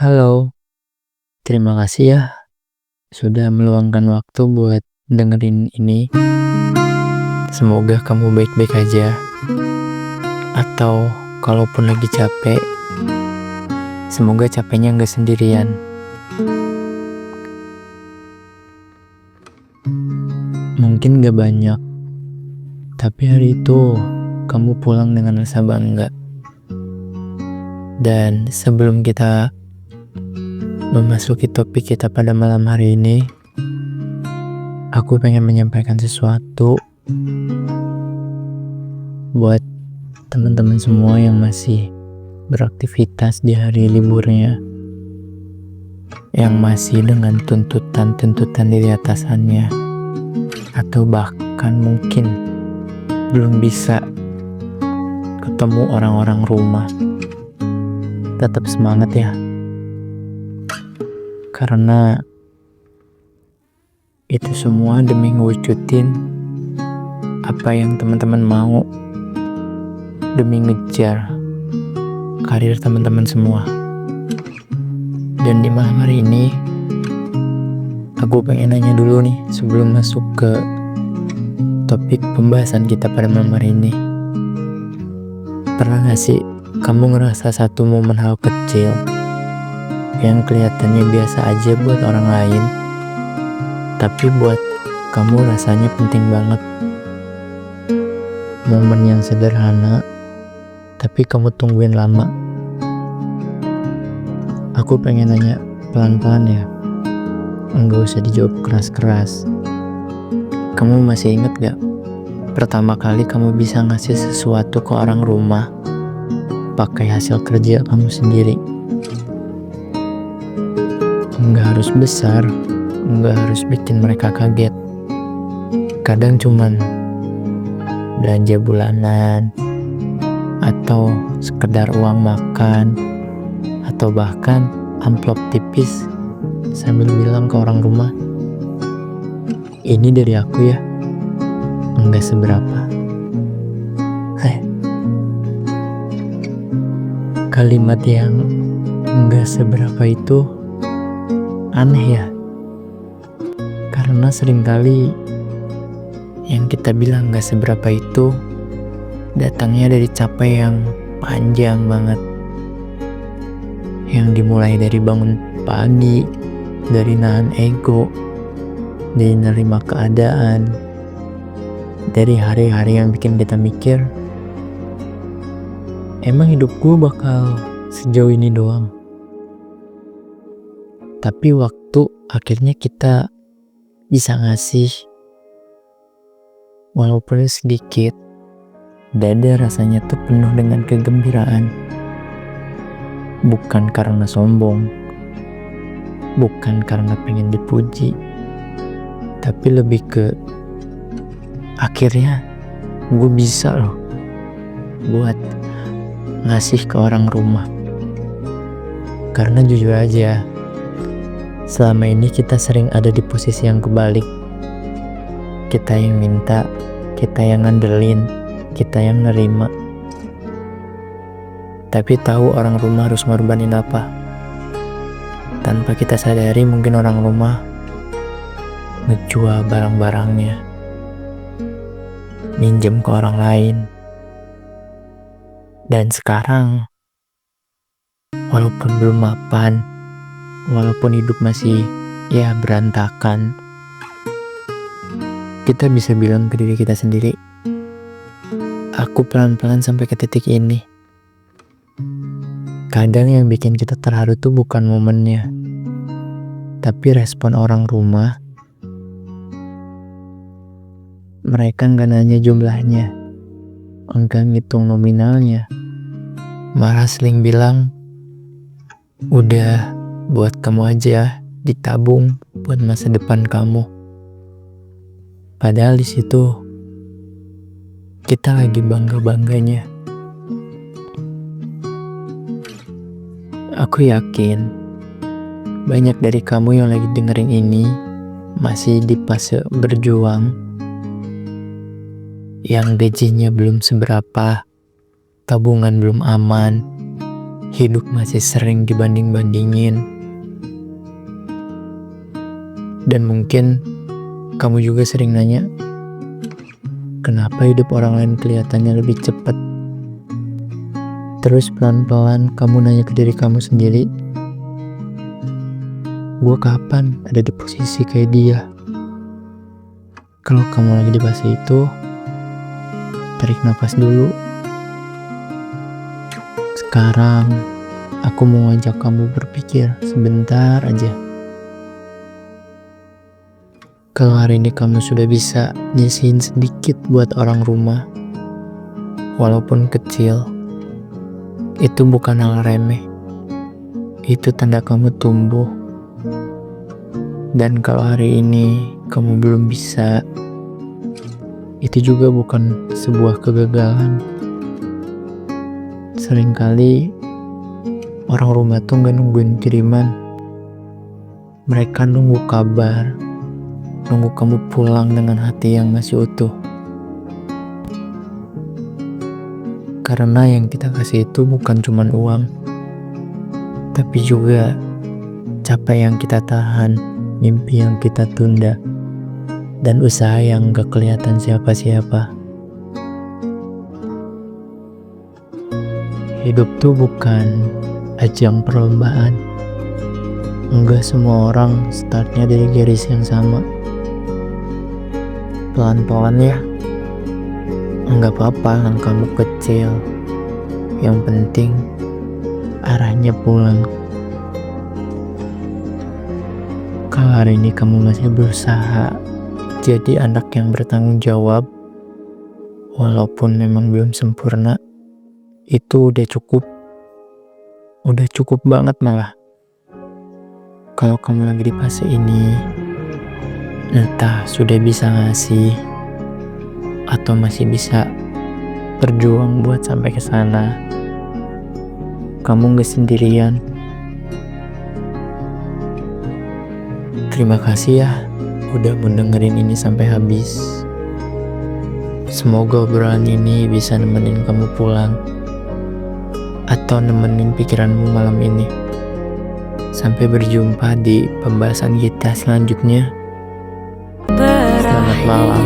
Halo, terima kasih ya sudah meluangkan waktu buat dengerin ini. Semoga kamu baik-baik aja. Atau kalaupun lagi capek, semoga capeknya nggak sendirian. Mungkin gak banyak, tapi hari itu kamu pulang dengan rasa bangga. Dan sebelum kita memasuki topik kita pada malam hari ini, aku pengen menyampaikan sesuatu buat teman-teman semua yang masih beraktivitas di hari liburnya, yang masih dengan tuntutan dari atasannya, atau bahkan mungkin belum bisa ketemu orang-orang rumah. Tetap semangat ya, karena itu semua demi ngewujudin apa yang teman-teman mau, demi ngejar karir teman-teman semua. Dan di malam hari ini aku pengen nanya dulu nih sebelum masuk ke topik pembahasan kita pada malam hari ini. Pernah gak sih kamu ngerasa satu momen hal kecil yang kelihatannya biasa aja buat orang lain, tapi buat kamu rasanya penting banget? Momen yang sederhana, tapi kamu tungguin lama. Aku pengen nanya pelan-pelan ya, enggak usah dijawab keras-keras. Kamu masih inget gak pertama kali kamu bisa ngasih sesuatu ke orang rumah pakai hasil kerja kamu sendiri? Enggak harus besar, enggak harus bikin mereka kaget. Kadang cuman belanja bulanan, atau sekedar uang makan, atau bahkan amplop tipis sambil bilang ke orang rumah, "Ini dari aku ya, enggak seberapa." Kalimat yang enggak seberapa itu aneh ya, karena seringkali yang kita bilang enggak seberapa itu datangnya dari capek yang panjang banget, yang dimulai dari bangun pagi, dari nahan ego, dari nerima keadaan, dari hari-hari yang bikin kita mikir, emang hidup gue bakal sejauh ini doang? Tapi waktu akhirnya kita bisa ngasih, walaupun sedikit, dada rasanya tuh penuh dengan kegembiraan. Bukan karena sombong, bukan karena pengen dipuji, tapi lebih ke akhirnya gue bisa loh buat ngasih ke orang rumah. Karena jujur aja, selama ini kita sering ada di posisi yang kebalik. Kita yang minta, kita yang ngandelin, kita yang nerima, tapi tahu orang rumah harus ngorbanin apa. Tanpa kita sadari mungkin orang rumah ngejual barang-barangnya, minjem ke orang lain. Dan sekarang, walaupun belum mapan, walaupun hidup masih ya berantakan, kita bisa bilang ke diri kita sendiri, aku pelan-pelan sampai ke titik ini. Kadang yang bikin kita terharu tuh bukan momennya, tapi respon orang rumah. Mereka gak nanya jumlahnya, enggak ngitung nominalnya, malah sering bilang, udah buat kamu aja, ditabung buat masa depan kamu. Padahal di situ kita lagi bangga-bangganya. Aku yakin banyak dari kamu yang lagi dengerin ini masih di fase berjuang, yang gajinya belum seberapa, tabungan belum aman, hidup masih sering dibanding-bandingin. Dan mungkin kamu juga sering nanya, kenapa hidup orang lain kelihatannya lebih cepat? Terus pelan-pelan kamu nanya ke diri kamu sendiri, gue kapan ada di posisi kayak dia? Kalau kamu lagi di fase itu, tarik nafas dulu. Sekarang, aku mau ngajak kamu berpikir sebentar aja. Kalau hari ini kamu sudah bisa nyisihin sedikit buat orang rumah, walaupun kecil, itu bukan hal remeh. Itu tanda kamu tumbuh. Dan kalau hari ini kamu belum bisa, itu juga bukan sebuah kegagalan. Seringkali orang rumah tuh gak nungguin kiriman. Mereka nunggu kabar, nunggu kamu pulang dengan hati yang masih utuh. Karena yang kita kasih itu bukan cuma uang, tapi juga capek yang kita tahan, mimpi yang kita tunda, dan usaha yang gak kelihatan siapa-siapa. Hidup tuh bukan ajang perlombaan. Enggak semua orang startnya dari garis yang sama. Pelan-pelan ya. Enggak apa-apa langkahmu kecil. Yang penting arahnya pulang. Kalau hari ini kamu masih berusaha jadi anak yang bertanggung jawab, walaupun memang belum sempurna, itu udah cukup. Udah cukup banget malah. Kalau kamu lagi di fase ini, entah sudah bisa ngasih atau masih bisa berjuang buat sampai ke sana, kamu gak sendirian. Terima kasih ya udah mendengerin ini sampai habis. Semoga obrolan ini bisa nemenin kamu pulang atau nemenin pikiranmu malam ini. Sampai berjumpa di pembahasan kita selanjutnya. Selamat malam.